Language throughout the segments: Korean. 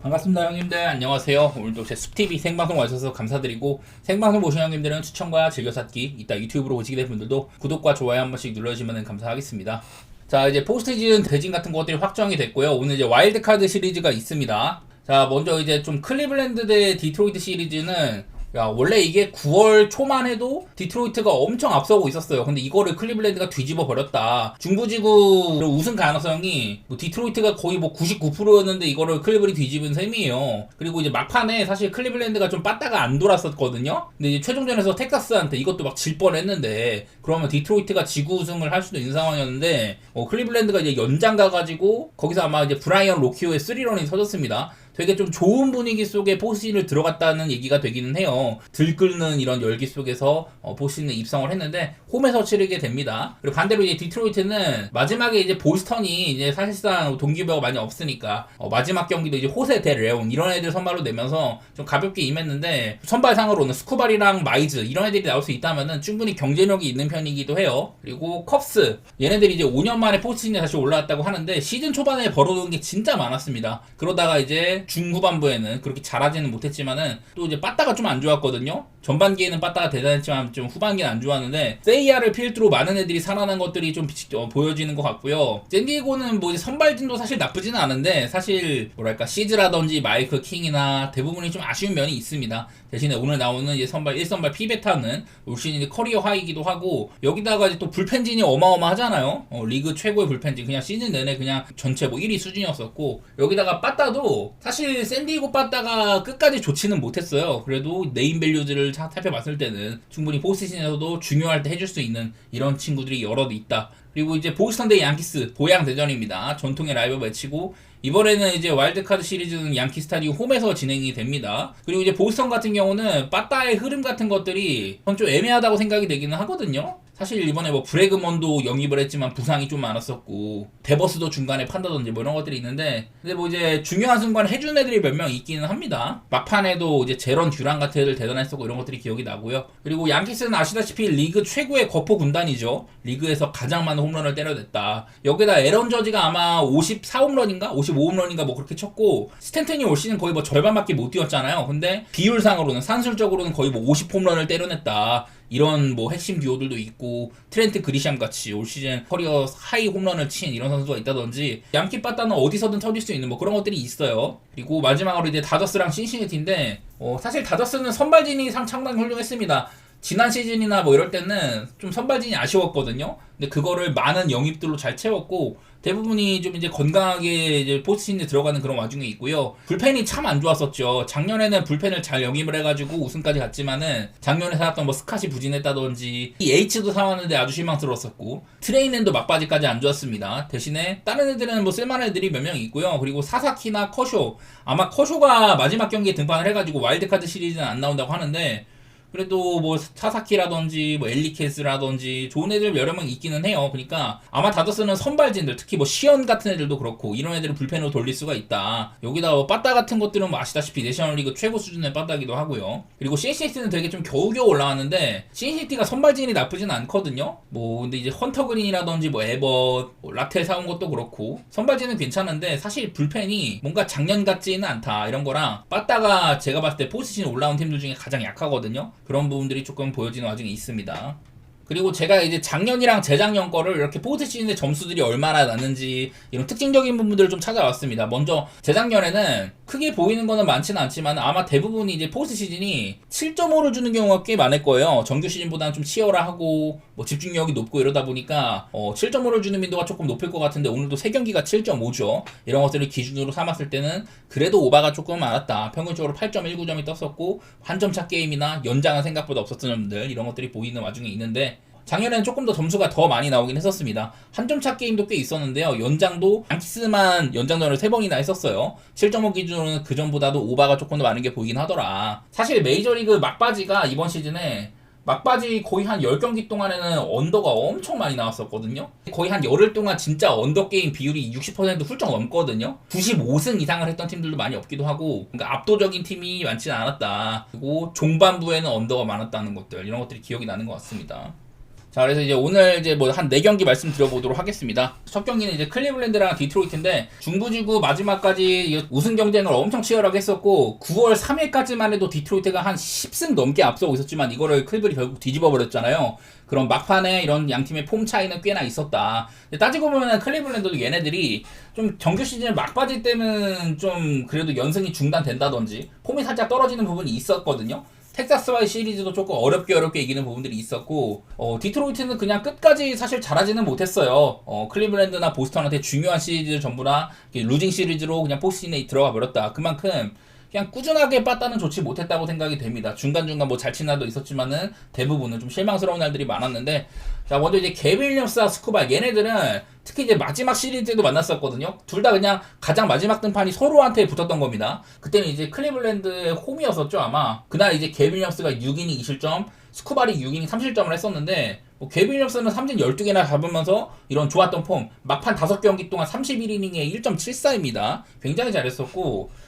반갑습니다 형님들, 안녕하세요. 오늘도 제 숲TV 생방송 와주셔서 감사드리고, 생방송 보신 형님들은 추천과 즐겨찾기, 이따 유튜브로 보시게 된 분들도 구독과 좋아요 한 번씩 눌러주시면 감사하겠습니다. 자, 이제 포스트 시즌 대진 같은 것들이 확정이 됐고요. 오늘 이제 와일드카드 시리즈가 있습니다. 자, 먼저 이제 좀 클리블랜드 대 디트로이트 시리즈는, 원래 이게 9월 초만 해도 디트로이트가 엄청 앞서고 있었어요. 근데 이거를 클리블랜드가 뒤집어 버렸다. 중부지구 우승 가능성이 디트로이트가 거의 99%였는데 이거를 클리블이 뒤집은 셈이에요. 그리고 이제 막판에 사실 클리블랜드가 좀 빠따가 안 돌았었거든요. 근데 이제 최종전에서 텍사스한테 이것도 막 질 뻔했는데, 그러면 디트로이트가 지구 우승을 할 수도 있는 상황이었는데, 클리블랜드가 이제 연장 가가지고 거기서 아마 이제 브라이언 로키오의 3런이 터졌습니다. 되게 좀 좋은 분위기 속에 포스트시즌을 들어갔다는 얘기가 되기는 해요. 들끓는 이런 열기 속에서 포스트시즌에 입성을 했는데 홈에서 치르게 됩니다. 그리고 반대로 이제 디트로이트는 마지막에 이제 보스턴이 이제 사실상 동기부여가 많이 없으니까 마지막 경기도 이제 호세 대 레온 이런 애들 선발로 내면서 좀 가볍게 임했는데, 선발상으로는 스쿠발이랑 마이즈 이런 애들이 나올 수 있다면은 충분히 경쟁력이 있는 편이기도 해요. 그리고 컵스, 얘네들이 이제 5년 만에 포스트시즌에 다시 올라왔다고 하는데 시즌 초반에 벌어놓은 게 진짜 많았습니다. 그러다가 이제 중후반부에는 그렇게 잘하지는 못했지만은 또 이제 빠따가 좀 안 좋았거든요. 전반기에는 빠따가 대단했지만 좀 후반기는 안 좋았는데, 세이야를 필두로 많은 애들이 살아난 것들이 좀 보여지는 것 같고요. 샌디에고는 뭐 이제 선발진도 사실 나쁘지는 않은데, 사실 뭐랄까 시즈라든지 마이크 킹이나 대부분이 좀 아쉬운 면이 있습니다. 대신에 오늘 나오는 이제 선발 1선발 피베타는 올 시즌 커리어 하이기도 하고, 여기다가 이제 또 불펜진이 어마어마하잖아요. 리그 최고의 불펜진, 그냥 시즌 내내 그냥 전체 뭐 1위 수준이었었고, 여기다가 빠따도 사실 샌디에고 빠따가 끝까지 좋지는 못했어요. 그래도 네임 밸류들을 살펴봤을 때는 충분히 포스트시즌에서도 중요할 때 해줄 수 있는 이런 친구들이 여럿 있다. 그리고 이제 보스턴 대 양키스 보양 대전입니다. 전통의 라이벌 매치고, 이번에는 이제 와일드카드 시리즈는 양키 스타디움 홈에서 진행이 됩니다. 그리고 이제 보스턴 같은 경우는 빠따의 흐름 같은 것들이 좀 애매하다고 생각이 되기는 하거든요. 사실 이번에 뭐 브래그먼도 영입을 했지만 부상이 좀 많았었고, 데버스도 중간에 판다든지 뭐 이런 것들이 있는데, 근데 뭐 이제 중요한 순간 해준 애들이 몇 명 있기는 합니다. 막판에도 이제 제런 듀란 같은 애들 대단했었고 이런 것들이 기억이 나고요. 그리고 양키스는 아시다시피 리그 최고의 거포 군단이죠. 리그에서 가장 많은 홈런을 때려냈다. 여기다 에런 저지가 아마 54홈런인가 55홈런인가 뭐 그렇게 쳤고, 스탠턴이 올 시즌 거의 뭐 절반밖에 못 뛰었잖아요. 근데 비율상으로는, 산술적으로는 거의 뭐 50홈런을 때려냈다. 이런 뭐 핵심 듀오들도 있고, 트렌트 그리샴 같이 올 시즌 커리어 하이 홈런을 친 이런 선수가 있다든지, 양키 빠따는 어디서든 터질 수 있는 뭐 그런 것들이 있어요. 그리고 마지막으로 이제 다저스랑 신시내티인데, 사실 다저스는 선발진이 상당히 훌륭했습니다. 지난 시즌이나 뭐 이럴 때는 좀 선발진이 아쉬웠거든요. 근데 그거를 많은 영입들로 잘 채웠고, 대부분이 좀 이제 건강하게 이제 포스트시즌에 들어가는 그런 와중에 있고요. 불펜이 참 안 좋았었죠. 작년에는 불펜을 잘 영입을 해가지고 우승까지 갔지만은, 작년에 사왔던 뭐 스캇이 부진했다든지, 이 H도 사왔는데 아주 실망스러웠었고, 트레이넨도 막바지까지 안 좋았습니다. 대신에 다른 애들은 뭐 쓸만한 애들이 몇 명 있고요. 그리고 사사키나 커쇼, 아마 커쇼가 마지막 경기에 등판을 해가지고 와일드카드 시리즈는 안 나온다고 하는데, 그래도 뭐 사사키라든지 뭐 엘리케스라든지 좋은 애들 여러 명 있기는 해요. 그러니까 아마 다저스는 선발진들, 특히 뭐 시언 같은 애들도 그렇고 이런 애들을 불펜으로 돌릴 수가 있다. 여기다 뭐 빠따 같은 것들은 뭐 아시다시피 내셔널리그 최고 수준의 빠따기도 하고요. 그리고 신시티는 되게 좀 겨우겨우 올라왔는데, 신시티가 선발진이 나쁘진 않거든요. 뭐 근데 이제 헌터 그린이라든지 뭐 에버, 뭐 라텔 사온 것도 그렇고 선발진은 괜찮은데, 사실 불펜이 뭔가 작년 같지는 않다. 이런 거랑, 빠따가 제가 봤을 때 포스트시즌 올라온 팀들 중에 가장 약하거든요. 그런 부분들이 조금 보여지는 와중에 있습니다. 그리고 제가 이제 작년이랑 재작년 거를 이렇게 포스트 시즌의 점수들이 얼마나 났는지 이런 특징적인 부분들을 좀 찾아왔습니다. 먼저 재작년에는 크게 보이는 거는 많지는 않지만 아마 대부분이 이제 포스트 시즌이 7.5를 주는 경우가 꽤 많을 거예요. 정규 시즌보다는 좀 치열하고 뭐 집중력이 높고 이러다 보니까 7.5를 주는 빈도가 조금 높을 것 같은데, 오늘도 3경기가 7.5죠. 이런 것들을 기준으로 삼았을 때는 그래도 오바가 조금 많았다. 평균적으로 8.19점이 떴었고, 한 점 차 게임이나 연장은 생각보다 없었던 점들, 이런 것들이 보이는 와중에 있는데, 작년에는 조금 더 점수가 더 많이 나오긴 했었습니다. 한 점 차 게임도 꽤 있었는데요. 연장도 양키스만 연장전을 3번이나 했었어요. 7.5 기준으로는 그 전보다도 오바가 조금 더 많은 게 보이긴 하더라. 사실 메이저리그 막바지가 이번 시즌에 막바지 거의 한 10경기 동안에는 언더가 엄청 많이 나왔었거든요. 거의 한 열흘 동안 진짜 언더 게임 비율이 60% 훌쩍 넘거든요. 95승 이상을 했던 팀들도 많이 없기도 하고, 그러니까 압도적인 팀이 많지는 않았다. 그리고 종반부에는 언더가 많았다는 것들, 이런 것들이 기억이 나는 것 같습니다. 자, 그래서 이제 오늘 이제 뭐 한 4경기 말씀드려보도록 하겠습니다. 첫 경기는 이제 클리블랜드랑 디트로이트인데 중부지구 마지막까지 우승 경쟁을 엄청 치열하게 했었고 9월 3일까지만 해도 디트로이트가 한 10승 넘게 앞서고 있었지만 이거를 클리블이 결국 뒤집어 버렸잖아요. 그런 막판에 이런 양 팀의 폼 차이는 꽤나 있었다. 근데 따지고 보면은 클리블랜드도 얘네들이 좀 정규 시즌 막바지 때는 좀 그래도 연승이 중단된다든지 폼이 살짝 떨어지는 부분이 있었거든요. 텍사스와의 시리즈도 조금 어렵게 이기는 부분들이 있었고 디트로이트는 그냥 끝까지 사실 잘하지는 못했어요. 클리블랜드나 보스턴한테 중요한 시리즈를 전부 다 루징 시리즈로 그냥 포스트잇에 들어가 버렸다. 그만큼 그냥 꾸준하게 빠따는 좋지 못했다고 생각이 됩니다. 중간중간 뭐 잘 친 날도 있었지만은 대부분은 좀 실망스러운 날들이 많았는데, 자, 먼저 이제 개빌 윌리엄스와 스쿠바, 얘네들은 특히 이제 마지막 시리즈 때도 만났었거든요. 둘 다 그냥 가장 마지막 등판이 서로한테 붙었던 겁니다. 그때는 이제 클리블랜드의 홈이었었죠, 아마. 그날 이제 개빌 윌리엄스가 6이닝 2실점, 스쿠발이 6이닝 3실점을 했었는데, 뭐 개빌 윌리엄스는 삼진 12개나 잡으면서 이런 좋았던 폼, 막판 5경기 동안 31이닝에 1.74입니다. 굉장히 잘했었고,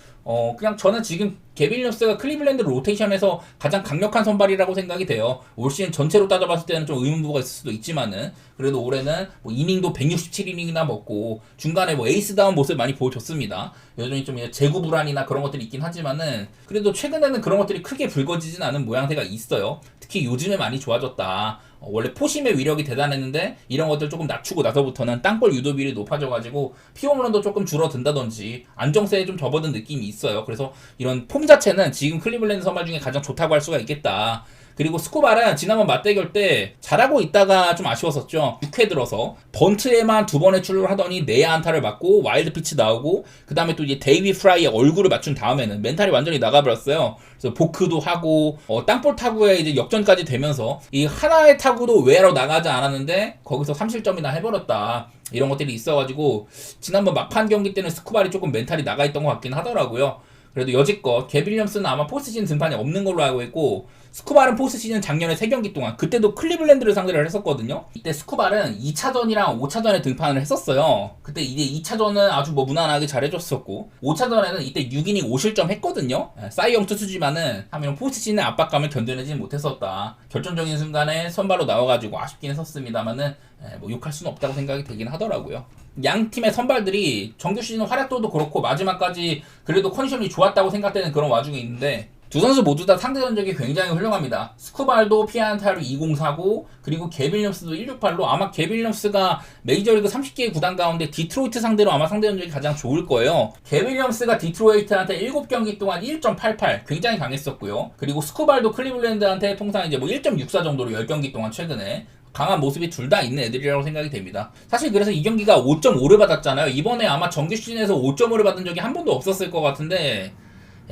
그냥 저는 지금 개빌 윌리엄스가 클리블랜드 로테이션에서 가장 강력한 선발이라고 생각이 돼요. 올 시즌 전체로 따져봤을 때는 좀 의문부가 있을 수도 있지만은 그래도 올해는 뭐 이닝도 167이닝이나 먹고 중간에 뭐 에이스다운 모습을 많이 보여줬습니다. 여전히 좀 재구 불안이나 그런 것들이 있긴 하지만은 그래도 최근에는 그런 것들이 크게 불거지진 않은 모양새가 있어요. 특히 요즘에 많이 좋아졌다. 원래 포심의 위력이 대단했는데 이런 것들 조금 낮추고 나서부터는 땅볼 유도비율이 높아져가지고 피홈런도 조금 줄어든다든지 안정세에 좀 접어든 느낌이 있어요. 그래서 이런 폼 자체는 지금 클리블랜드 선발 중에 가장 좋다고 할 수가 있겠다. 그리고 스쿠발은 지난번 맞대결 때 잘하고 있다가 좀 아쉬웠었죠. 6회 들어서 번트에만 2번의 출루를 하더니 내야 안타를 맞고 와일드 피치 나오고 그 다음에 또 이제 데이비 프라이의 얼굴을 맞춘 다음에는 멘탈이 완전히 나가버렸어요. 그래서 보크도 하고 땅볼 타구에 이제 역전까지 되면서 이 하나의 타구도 외야로 나가지 않았는데 거기서 3실점이나 해버렸다. 이런 것들이 있어가지고 지난번 막판 경기 때는 스쿠발이 조금 멘탈이 나가있던 것 같긴 하더라고요. 그래도 여지껏 개빌 윌리엄스는 아마 포스트시즌 등판이 없는 걸로 알고 있고 스쿠발은 포스트시즌 작년에 3경기 동안 그때도 클리블랜드를 상대를 했었거든요. 이때 스쿠발은 2차전이랑 5차전에 등판을 했었어요. 그때 이제 2차전은 아주 뭐 무난하게 잘해줬었고 5차전에는 이때 6이닝 5실점 했거든요. 사이영 투수지만은 하면 포스트시즌의 압박감을 견뎌내지 못했었다. 결정적인 순간에 선발로 나와가지고 아쉽긴 했었습니다만은 뭐 욕할 수는 없다고 생각이 되긴 하더라고요. 양 팀의 선발들이 정규 시즌 활약도도 그렇고 마지막까지 그래도 컨디션이 좋았다고 생각되는 그런 와중에 있는데 두 선수 모두 다 상대 전적이 굉장히 훌륭합니다. 스쿠발도 피안타로 2049 그리고 개빌 윌리엄스도 168로 아마 개빌 윌리엄스가 메이저리그 30개의 구단 가운데 디트로이트 상대로 아마 상대 전적이 가장 좋을 거예요. 개빌 윌리엄스가 디트로이트한테 7경기 동안 1.88 굉장히 강했었고요. 그리고 스쿠발도 클리블랜드한테 통상 이제 뭐 1.64 정도로 10경기 동안 최근에 강한 모습이 둘 다 있는 애들이라고 생각이 됩니다. 사실 그래서 이 경기가 5.5를 받았잖아요. 이번에 아마 정규 시즌에서 5.5를 받은 적이 한 번도 없었을 것 같은데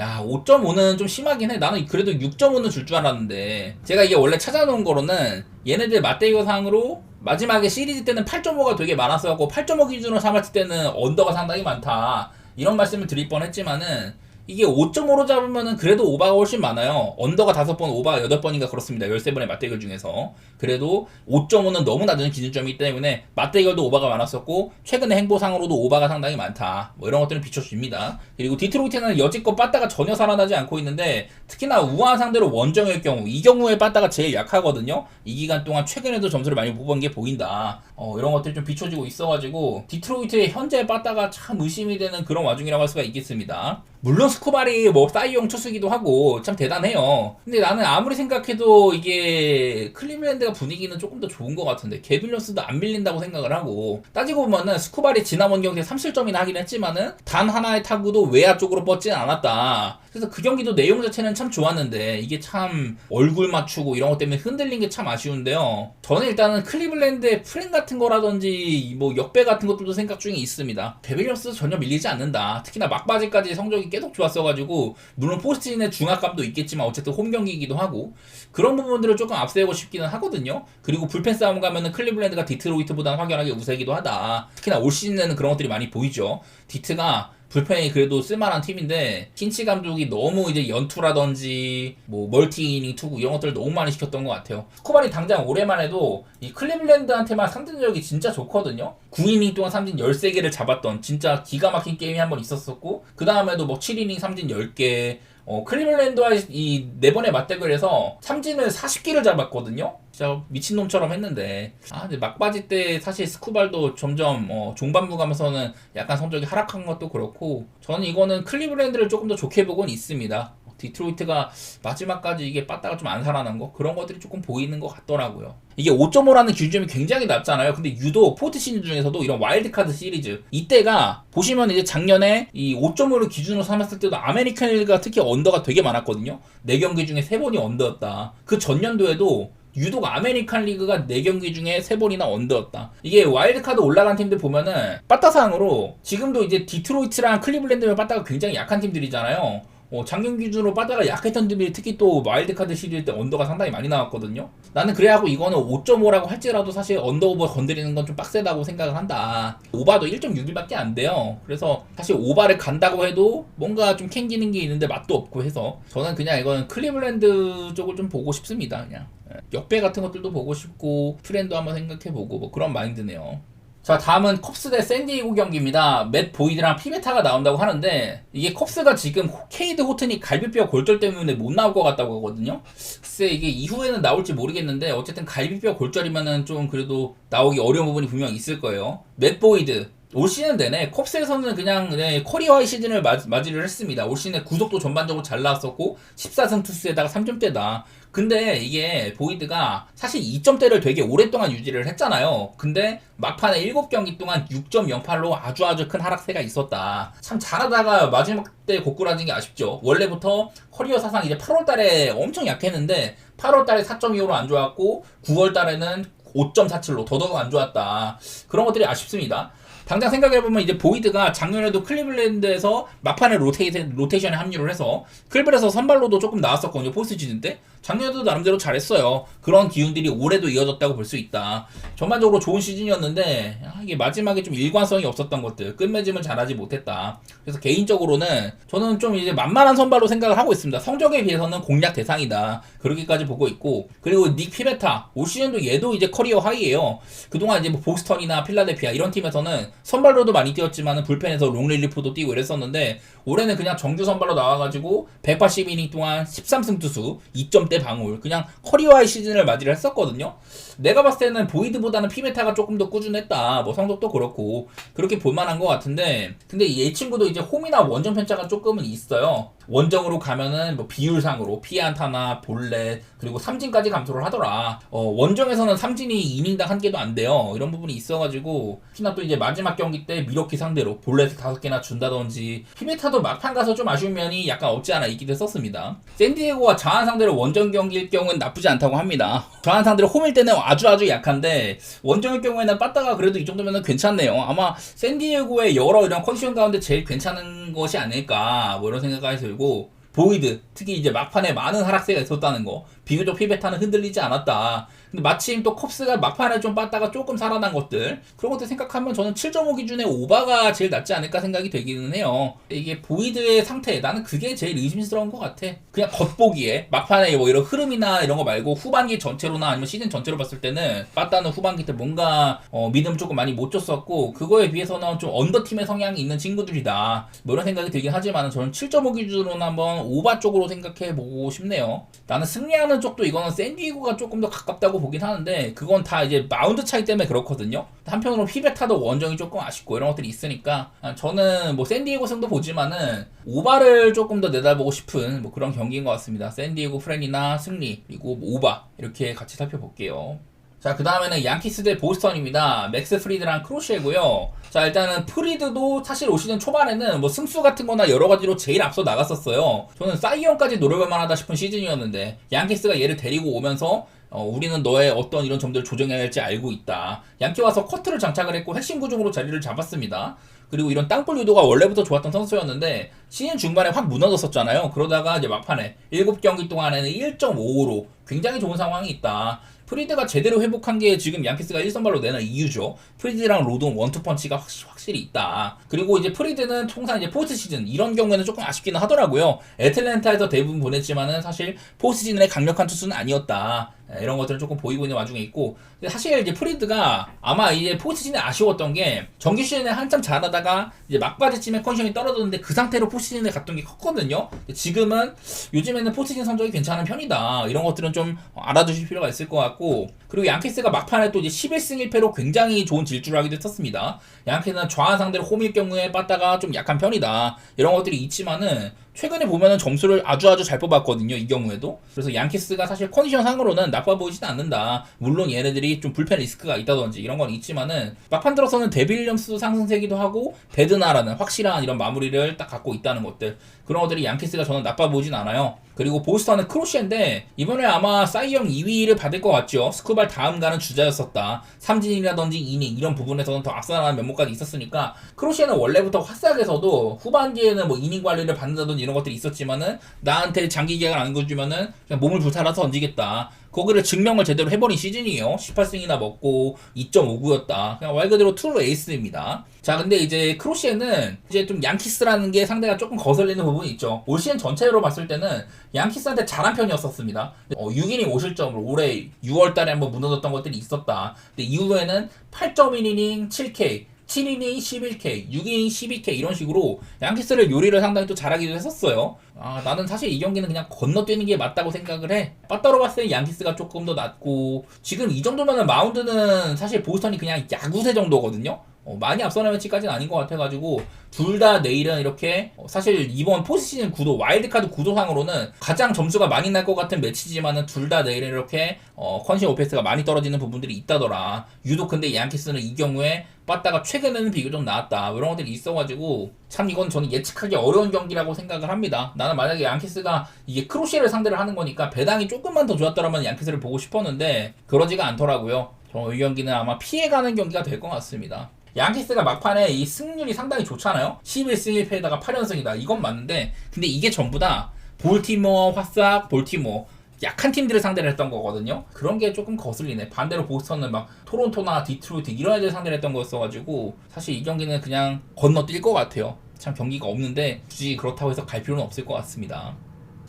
야 5.5는 좀 심하긴 해. 나는 그래도 6.5는 줄 줄 알았는데 제가 이게 원래 찾아놓은 거로는 얘네들 맞대결 상으로 마지막에 시리즈 때는 8.5가 되게 많았어갖고 8.5 기준으로 삼았을 때는 언더가 상당히 많다 이런 말씀을 드릴 뻔했지만은 이게 5.5로 잡으면은 그래도 오바가 훨씬 많아요. 언더가 5번, 오바가 8번인가 그렇습니다. 13번의 맞대결 중에서. 그래도 5.5는 너무 낮은 기준점이기 때문에 맞대결도 오바가 많았었고 최근에 행보상으로도 오바가 상당히 많다. 뭐 이런 것들은 비춰줍니다. 그리고 디트로이트는 여지껏 빠따가 전혀 살아나지 않고 있는데 특히나 우한 상대로 원정일 경우 이 경우에 빠따가 제일 약하거든요. 이 기간 동안 최근에도 점수를 많이 뽑은 게 보인다. 이런 것들이 좀 비춰지고 있어가지고 디트로이트의 현재 빠따가 참 의심이 되는 그런 와중이라고 할 수가 있겠습니다. 물론 스쿠발이 뭐 사이용 투수기도 하고 참 대단해요. 근데 나는 아무리 생각해도 이게 클리블랜드가 분위기는 조금 더 좋은 것 같은데 개빌 윌리엄스도 안 밀린다고 생각을 하고 따지고 보면은 스쿠발이 지난번 경기에 3실점이나 하긴 했지만은 단 하나의 타구도 외야 쪽으로 뻗지는 않았다. 그래서 그 경기도 내용 자체는 참 좋았는데 이게 참 얼굴 맞추고 이런 것 때문에 흔들린 게 참 아쉬운데요. 저는 일단은 클리블랜드의 프렌 같은 거라든지 뭐 역배 같은 것들도 생각 중에 있습니다. 개빌 윌리엄스 전혀 밀리지 않는다. 특히나 막바지까지 성적이 계속 좋았어가지고 물론 포스트잇의 중압감도 있겠지만 어쨌든 홈 경기이기도 하고 그런 부분들을 조금 앞세우고 싶기는 하거든요. 그리고 불펜 싸움 가면은 클리블랜드가 디트로이트보다는 확연하게 우세기도 하다. 특히나 올 시즌에는 그런 것들이 많이 보이죠. 디트가 불펜이 그래도 쓸만한 팀인데 킨치 감독이 너무 이제 연투라든지 뭐 멀티 이닝 투구 이런 것들을 너무 많이 시켰던 것 같아요. 스코발이 당장 올해만 해도 이 클리블랜드한테만 상대력이 진짜 좋거든요. 9이닝 동안 삼진 13개를 잡았던 진짜 기가 막힌 게임이 한 번 있었었고 그 다음에도 뭐 7이닝 삼진 10개 클리블랜드와 이 네 번의 맞대결에서 삼진을 40기를 잡았거든요. 진짜 미친놈처럼 했는데 근데 막바지 때 사실 스쿠발도 점점 중반부 가면서는 약간 성적이 하락한 것도 그렇고 저는 이거는 클리블랜드를 조금 더 좋게 보곤 있습니다. 디트로이트가 마지막까지 이게 빠따가 좀 안 살아난 거 그런 것들이 조금 보이는 것 같더라고요. 이게 5.5라는 기준점이 굉장히 낮잖아요. 근데 유독 포트 시즌 중에서도 이런 와일드카드 시리즈 이때가 보시면 이제 작년에 이 5.5를 기준으로 삼았을 때도 아메리칸 리그가 특히 언더가 되게 많았거든요. 4경기 중에 3번이 언더였다. 그 전년도에도 유독 아메리칸 리그가 4경기 중에 3번이나 언더였다. 이게 와일드카드 올라간 팀들 보면은 빠따상으로 지금도 이제 디트로이트랑 클리블랜드면 빠따가 굉장히 약한 팀들이잖아요. 작년 기준으로 빠따가 약했던 팀들이 특히 또 와일드카드 시리즈 때 언더가 상당히 많이 나왔거든요. 나는 그래하고 이거는 5.5라고 할지라도 사실 언더오버 건드리는 건 좀 빡세다고 생각을 한다. 오바도 1.6일밖에 안 돼요. 그래서 사실 오바를 간다고 해도 뭔가 좀 캥기는 게 있는데 맛도 없고 해서 저는 그냥 이거는 클리블랜드 쪽을 좀 보고 싶습니다. 그냥 역배 같은 것들도 보고 싶고 트렌드 한번 생각해보고 뭐 그런 마인드네요. 자, 다음은 컵스 대 샌디에고 경기입니다. 맷 보이드랑 피베타가 나온다고 하는데 이게 컵스가 지금 케이드 호튼이 갈비뼈 골절 때문에 못 나올 것 같다고 하거든요. 글쎄 이게 이후에는 나올지 모르겠는데 어쨌든 갈비뼈 골절이면은 좀 그래도 나오기 어려운 부분이 분명 있을 거예요. 맷 보이드 올 시즌 내내 컵스에서는 그냥 커리어하이 시즌을 맞이를 했습니다. 올 시즌에 구속도 전반적으로 잘 나왔었고 14승 투수에다가 3점대다. 근데 이게 보이드가 사실 2점대를 되게 오랫동안 유지를 했잖아요. 근데 막판에 7경기 동안 6.08로 아주 큰 하락세가 있었다. 참 잘하다가 마지막 때 고꾸라진 게 아쉽죠. 원래부터 커리어 사상 이제 8월달에 엄청 약했는데 8월달에 4.25로 안 좋았고 9월달에는 5.47로 더더욱 안 좋았다. 그런 것들이 아쉽습니다. 당장 생각해보면 이제 보이드가 작년에도 클리블랜드에서 막판에 로테이션에 합류를 해서 클블에서 선발로도 조금 나왔었거든요. 포스트 시즌 때. 작년에도 나름대로 잘했어요. 그런 기운들이 올해도 이어졌다고 볼 수 있다. 전반적으로 좋은 시즌이었는데 이게 마지막에 좀 일관성이 없었던 것들, 끝맺음을 잘하지 못했다. 그래서 개인적으로는 저는 좀 이제 만만한 선발로 생각을 하고 있습니다. 성적에 비해서는 공략 대상이다. 그렇게까지 보고 있고, 그리고 닉 피베타 올 시즌도 얘도 이제 커리어 하이예요. 그동안 이제 뭐 보스턴이나 필라델피아 이런 팀에서는 선발로도 많이 뛰었지만 불펜에서 롱릴리프도 뛰고 이랬었는데 올해는 그냥 정규 선발로 나와가지고 180이닝 동안 13승 투수 2점대 방울 그냥 커리어하이 시즌을 맞이를 했었거든요. 내가 봤을 때는 보이드보다는 피베타가 조금 더 꾸준했다. 뭐 성적도 그렇고 그렇게 볼만한 것 같은데 근데 이 친구도 이제 홈이나 원정 편차가 조금은 있어요. 원정으로 가면은 뭐 비율상으로 피안타나 볼넷 그리고 삼진까지 감소를 하더라. 원정에서는 삼진이 이닝당 1개도 안 돼요. 이런 부분이 있어가지고 특히나 또 이제 마지막 경기 때 미러키 상대로 볼넷을 5개나 준다든지 피베타도 막판 가서 좀 아쉬운 면이 약간 없지 않아 있기도 했었습니다. 샌디에고와 자한 상대로 원정 경기일 경우는 나쁘지 않다고 합니다. 자한 상대로 홈일 때는 아주 약한데 원정일 경우에는 빠따가 그래도 이 정도면 괜찮네요. 아마 샌디에고의 여러 이런 컨디션 가운데 제일 괜찮은 것이 아닐까 뭐 이런 생각이 들고 보이드 특히 이제 막판에 많은 하락세가 있었다는 거 비교적 피베타는 흔들리지 않았다. 근데 마침 또 컵스가 막판에 좀 빠따가 조금 살아난 것들 그런 것들 생각하면 저는 7.5 기준의 오바가 제일 낫지 않을까 생각이 되기는 해요. 이게 보이드의 상태 나는 그게 제일 의심스러운 것 같아. 그냥 겉보기에 막판에 뭐 이런 흐름이나 이런 거 말고 후반기 전체로나 아니면 시즌 전체로 봤을 때는 빠따는 후반기 때 뭔가 믿음을 조금 많이 못 줬었고 그거에 비해서는 좀 언더팀의 성향이 있는 친구들이다. 뭐 이런 생각이 들긴 하지만 저는 7.5 기준으로는 한번 오바 쪽으로 생각해 보고 싶네요. 나는 승리하는 쪽도 이거는 샌디에고가 조금 더 가깝다고 보긴 하는데 그건 다 이제 마운드 차이 때문에 그렇거든요. 한편으로 피베타도 원정이 조금 아쉽고 이런 것들이 있으니까 저는 뭐 샌디에고 승도 보지만은 오바를 조금 더 내다보고 싶은 뭐 그런 경기인 것 같습니다. 샌디에고 프렌이나 승리 그리고 뭐 오바 이렇게 같이 살펴볼게요. 자, 그 다음에는 양키스 대 보스턴입니다. 맥스 프리드랑 크로시에고요. 자, 일단은 프리드도 사실 올 시즌 초반에는 뭐 승수 같은 거나 여러 가지로 제일 앞서 나갔었어요. 저는 사이언까지 노려볼 만하다 싶은 시즌이었는데 양키스가 얘를 데리고 오면서 우리는 너의 어떤 이런 점들을 조정해야 할지 알고 있다. 양키 와서 커트를 장착을 했고 핵심 구종으로 자리를 잡았습니다. 그리고 이런 땅볼 유도가 원래부터 좋았던 선수였는데 시즌 중반에 확 무너졌었잖아요. 그러다가 이제 막판에 7경기 동안에는 1.55로 굉장히 좋은 상황이 있다. 프리드가 제대로 회복한 게 지금 양키스가 1선발로 내는 이유죠. 프리드랑 로돈 원투펀치가 확실히 있다. 그리고 이제 프리드는 통상 이제 포스트 시즌 이런 경우에는 조금 아쉽기는 하더라고요. 애틀랜타에서 대부분 보냈지만은 사실 포스트 시즌에 강력한 투수는 아니었다. 이런 것들은 조금 보이고 있는 와중에 있고, 사실 이제 프리드가 아마 이제 포스트 시즌에 아쉬웠던 게 정규 시즌에 한참 잘하다가 이제 막바지쯤에 컨디션이 떨어졌는데 그 상태로 포스트 시즌에 갔던 게 컸거든요. 지금은 요즘에는 포스트 시즌 성적이 괜찮은 편이다. 이런 것들은 좀 알아두실 필요가 있을 것 같고, 그리고 양키스가 막판에 또 이제 11승 1패로 굉장히 좋은 질주를 하기도 했었습니다. 양키스는 좌한 상대로 홈일 경우에 빠따가 좀 약한 편이다. 이런 것들이 있지만은 최근에 보면은 점수를 아주 잘 뽑았거든요. 이 경우에도. 그래서 양키스가 사실 컨디션 상으로는 나빠 보이지는 않는다. 물론 얘네들이 좀 불펜 리스크가 있다든지 이런 건 있지만은 막판 들어서는 데비 윌리엄스도 상승세기도 하고 베드나라는 확실한 이런 마무리를 딱 갖고 있다는 것들, 그런 것들이 양키스가 저는 나빠 보이진 않아요. 그리고 보스턴은 크로시인데 이번에 아마 사이영 2위를 받을 것 같죠. 스쿠발 다음 가는 주자였었다. 삼진이라든지 이닝 이런 부분에서는 더 앞서나가는 면모까지 있었으니까, 크로시는 원래부터 화싹에서도 후반기에는 뭐 이닝 관리를 받는다든지 이런 것들이 있었지만은 나한테 장기 계약을 안 안겨주면은 그냥 몸을 불살라서 던지겠다. 거기를 증명을 제대로 해버린 시즌이에요. 18승이나 먹고 2.59였다. 그냥 말 그대로 트루 에이스입니다. 자, 근데 이제 크로시에는 이제 좀 양키스라는 게 상대가 조금 거슬리는 부분이 있죠. 올 시즌 전체로 봤을 때는 양키스한테 잘한 편이었었습니다. 6이닝 5실점으로 올해 6월달에 한번 무너졌던 것들이 있었다. 근데 이후에는 8.1이닝 7K 7이닝 11K, 6이닝 12K 이런 식으로 양키스를 요리를 상당히 또 잘하기도 했었어요. 나는 사실 이 경기는 그냥 건너뛰는 게 맞다고 생각을 해. 빠따로 봤을 때 양키스가 조금 더 낫고, 지금 이 정도면은 마운드는 사실 보스턴이 그냥 야구세 정도거든요. 많이 앞서는 매치까지는 아닌 것 같아가지고 둘 다 내일은 이렇게 사실 이번 포스트시즌 구도 와일드카드 구도상으로는 가장 점수가 많이 날 것 같은 매치지만은 둘 다 내일은 이렇게 컨디션 오페스가 많이 떨어지는 부분들이 있다더라. 유독 근데 양키스는 이 경우에 빠따가 최근에는 비교적 나았다. 이런 것들이 있어가지고 참 이건 저는 예측하기 어려운 경기라고 생각을 합니다. 나는 만약에 양키스가 이게 크로시를 상대를 하는 거니까 배당이 조금만 더 좋았더라면 양키스를 보고 싶었는데 그러지가 않더라고요. 이 경기는 아마 피해가는 경기가 될 것 같습니다. 양키스가 막판에 이 승률이 상당히 좋잖아요. 11승 1패에다가 8연승이다. 이건 맞는데 근데 이게 전부 다 볼티모어, 화싹, 볼티모어 약한 팀들을 상대를 했던 거거든요. 그런 게 조금 거슬리네. 반대로 보스턴은 막 토론토나 디트로이트 이런 애들 상대를 했던 거였어가지고 사실 이 경기는 그냥 건너뛸 것 같아요. 참 경기가 없는데 굳이 그렇다고 해서 갈 필요는 없을 것 같습니다.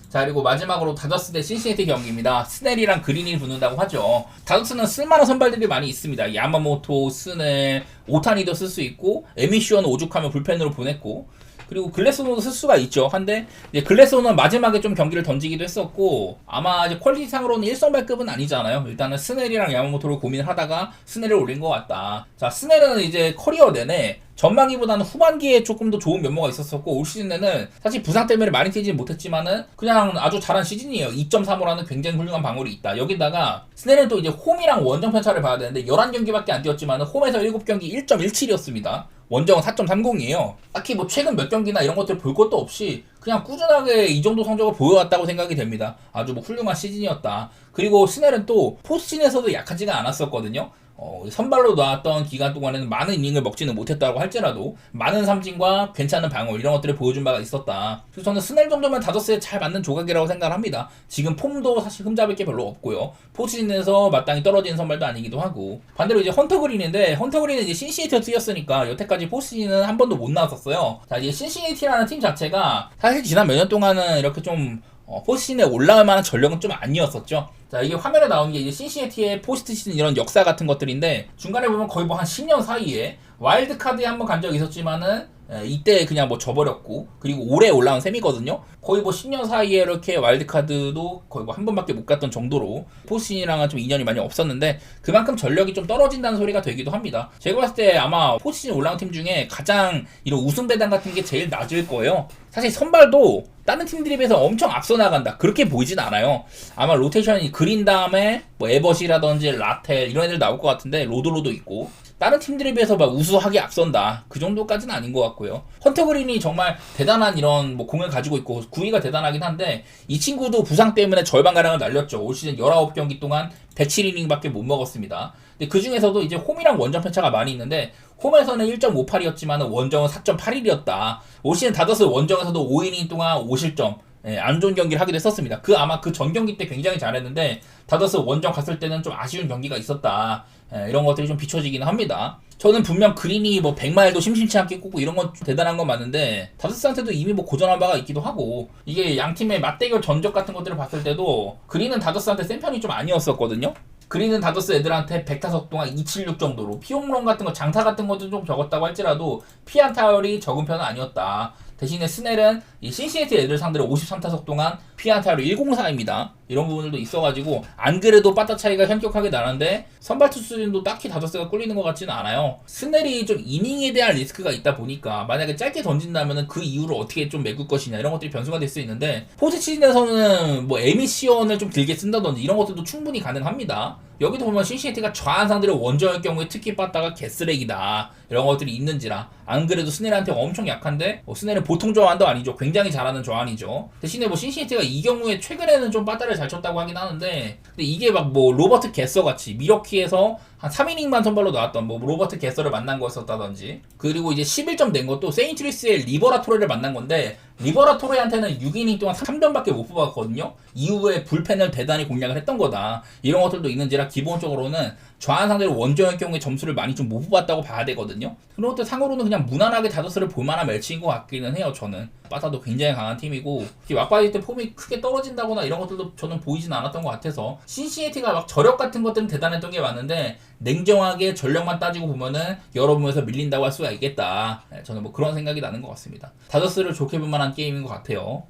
자, 그리고 마지막으로 다저스 대 신시내티 경기입니다. 스넬이랑 그린이 붙는다고 하죠. 다저스는 쓸만한 선발들이 많이 있습니다. 야마모토, 스넬, 오타니도 쓸 수 있고, 에미슈어는 오죽하면 불펜으로 보냈고, 그리고 글래소노도 쓸 수가 있죠. 한데 이제 글래소노는 마지막에 좀 경기를 던지기도 했었고, 아마 이제 퀄리티상으로는 1선발급은 아니잖아요. 일단은 스넬이랑 야마모토를 고민을 하다가 스넬을 올린 것 같다. 자, 스넬은 이제 커리어 내내 전반기보다는 후반기에 조금 더 좋은 면모가 있었었고, 올 시즌에는 사실 부상 때문에 많이 뛰지 못했지만은 그냥 아주 잘한 시즌이에요. 2.35라는 굉장히 훌륭한 방울이 있다. 여기다가 스넬은 또 이제 홈이랑 원정 편차를 봐야 되는데 11경기밖에 안 뛰었지만은 홈에서 7경기 1.17이었습니다. 원정은 4.30이에요. 딱히 뭐 최근 몇 경기나 이런 것들 볼 것도 없이 그냥 꾸준하게 이 정도 성적을 보여왔다고 생각이 됩니다. 아주 뭐 훌륭한 시즌이었다. 그리고 스넬은 또 포스트진에서도 약하지가 않았었거든요. 선발로 나왔던 기간 동안에는 많은 이닝을 먹지는 못했다고 할지라도 많은 삼진과 괜찮은 방어 이런 것들을 보여준 바가 있었다. 그래서 저는 스넬 정도면 다저스에 잘 맞는 조각이라고 생각을 합니다. 지금 폼도 사실 흠잡을 게 별로 없고요. 포스트진에서 마땅히 떨어지는 선발도 아니기도 하고, 반대로 이제 헌터 그린인데 헌터 그린은 이제 신시내티에서 뛰었으니까 여태까지 포스트진은 한 번도 못 나왔었어요. 자, 이제 신시내티라는 팀 자체가 사실 지난 몇 년 동안은 이렇게 좀 포스트시즌에 올라올 만한 전력은 좀 아니었었죠. 자, 이게 화면에 나오는 게 이제 신시내티의 포스트시즌 이런 역사 같은 것들인데, 중간에 보면 거의 뭐 한 10년 사이에 와일드카드에 한번 간 적이 있었지만은 이때 그냥 뭐 져버렸고, 그리고 올해 올라온 셈이거든요. 거의 뭐 10년 사이에 이렇게 와일드카드도 거의 뭐 한 번밖에 못 갔던 정도로 포스트시즌이랑은 좀 인연이 많이 없었는데 그만큼 전력이 좀 떨어진다는 소리가 되기도 합니다. 제가 봤을 때 아마 포스트시즌 올라온 팀 중에 가장 이런 우승 배당 같은 게 제일 낮을 거예요. 사실 선발도 다른 팀들에 비해서 엄청 앞서 나간다 그렇게 보이진 않아요. 아마 로테이션이 그린 다음에 뭐 에버시라든지 라텔 이런 애들 나올 것 같은데, 로드로도 있고 다른 팀들에 비해서 막 우수하게 앞선다 그 정도까지는 아닌 것 같고요. 헌터 그린이 정말 대단한 이런 뭐 공을 가지고 있고 구위가 대단하긴 한데, 이 친구도 부상 때문에 절반가량을 날렸죠. 올 시즌 19경기 동안 107이닝밖에 못 먹었습니다. 근데 그 중에서도 이제 홈이랑 원정 편차가 많이 있는데, 홈에서는 1.58이었지만 원정은 4.81이었다. 올 시즌 다저스 원정에서도 5이닝 동안 5실점, 안 좋은 경기를 하기도 했었습니다. 아마 그 전 경기 때 굉장히 잘했는데 다저스 원정 갔을 때는 좀 아쉬운 경기가 있었다. 이런 것들이 좀 비춰지기는 합니다. 저는 분명 그린이 뭐 100마일도 심심치 않게 꽂고 이런 건 대단한 건 맞는데 다저스한테도 이미 뭐 고전한 바가 있기도 하고 이게 양 팀의 맞대결 전적 같은 것들을 봤을 때도 그린은 다저스한테 센 편이 좀 아니었었거든요. 그린은 다저스 애들한테 100타석 동안 276 정도로 피홈런 같은 거 장타 같은 것도 좀 적었다고 할지라도 피안타율이 적은 편은 아니었다. 대신에 스넬은 이 신시내티 애들 상대로 53타석 동안 피안타율이 104입니다. 이런 부분들도 있어가지고 안 그래도 빠따 차이가 현격하게 나는데 선발 투수진도 딱히 다저스가 꿀리는 것 같지는 않아요. 스넬이 좀 이닝에 대한 리스크가 있다 보니까 만약에 짧게 던진다면 그 이후를 어떻게 좀 메꿀 것이냐 이런 것들이 변수가 될 수 있는데 포스트시즌에서는 뭐 에미시언을 좀 길게 쓴다든지 이런 것들도 충분히 가능합니다. 여기도 보면 신시내티가 좌한 상대로 원정일 경우에 특히 빠따가 개쓰레기다 이런 것들이 있는지라 안 그래도 스넬한테 엄청 약한데 스넬은 보통 좌완도 아니죠. 굉장히 잘하는 좌완이죠. 대신에 뭐 신시내티가 이 경우에 최근에는 좀 빠따를 잘 쳤다고 하긴 하는데 근데 이게 막 뭐 로버트 게서 같이 미러키에서 한 3이닝만 선발로 나왔던 뭐 로버트 게서를 만난 거였었다든지 그리고 이제 11점 낸 것도 세인트루이스의 리버라토레를 만난 건데 리버라토레한테는 6이닝 동안 3점밖에 못 뽑았거든요. 이후에 불펜을 대단히 공략을 했던 거다. 이런 것들도 있는지라 기본적으로는 좌한 상대로 원정의 경우에 점수를 많이 좀 못 뽑았다고 봐야 되거든요. 그런 것들 상으로는 그냥 무난하게 다저스를 볼만한 매치인 것 같기는 해요. 저는 빠따도 굉장히 강한 팀이고 막바지 때 폼이 크게 떨어진다거나 이런 것들도 저는 보이진 않았던 것 같아서 신시내티가 막 저력 같은 것들은 대단했던 게 맞는데 냉정하게 전력만 따지고 보면은 여러 부분에서 밀린다고 할 수가 있겠다. 저는 뭐 그런 생각이 나는 것 같습니다. 다저스를 좋게 볼 만한 게임인 것 같아요.